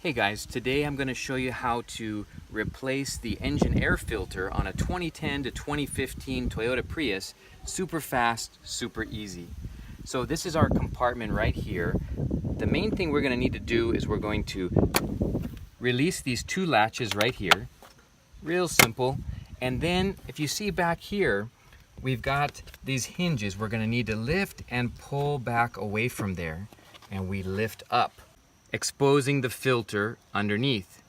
Hey guys, today I'm going to show you how to replace the engine air filter on a 2010 to 2015 Toyota Prius. Super fast, super easy. So this is our compartment right here. The main thing we're going to need to do is we're going to release these two latches right here. Real simple. And then if you see back here, we've got these hinges. We're going to need to lift and pull back away from there. And we lift up, exposing the filter underneath.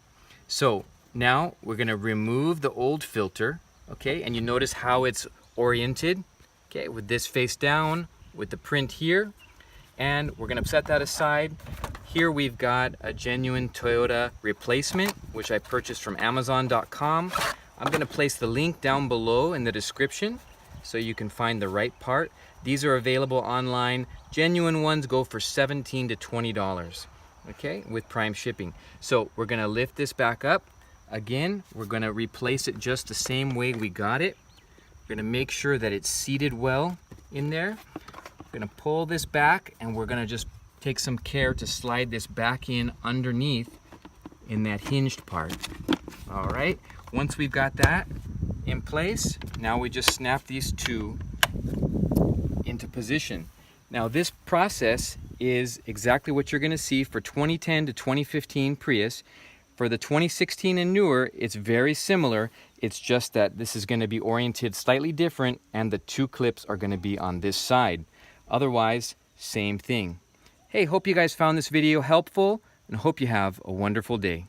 So now we're going to remove the old filter, okay, and you notice how it's oriented, okay, with this face down, with the print here, and we're going to set that aside. Here we've got a genuine Toyota replacement, which I purchased from Amazon.com. I'm going to place the link down below in the description so you can find the right part. These are available online. Genuine ones go for $17 to $20. Okay, with prime shipping. So we're gonna lift this back up. Again, we're gonna replace it just the same way we got it. We're gonna make sure that it's seated well in there. We're gonna pull this back and we're gonna just take some care to slide this back in underneath in that hinged part. All right, once we've got that in place, now we just snap these two into position. Now this process is exactly what you're going to see for 2010 to 2015 Prius. For the 2016 and newer, it's very similar. It's just that this is going to be oriented slightly different and the two clips are going to be on this side. Otherwise, same thing. Hey, hope you guys found this video helpful and hope you have a wonderful day.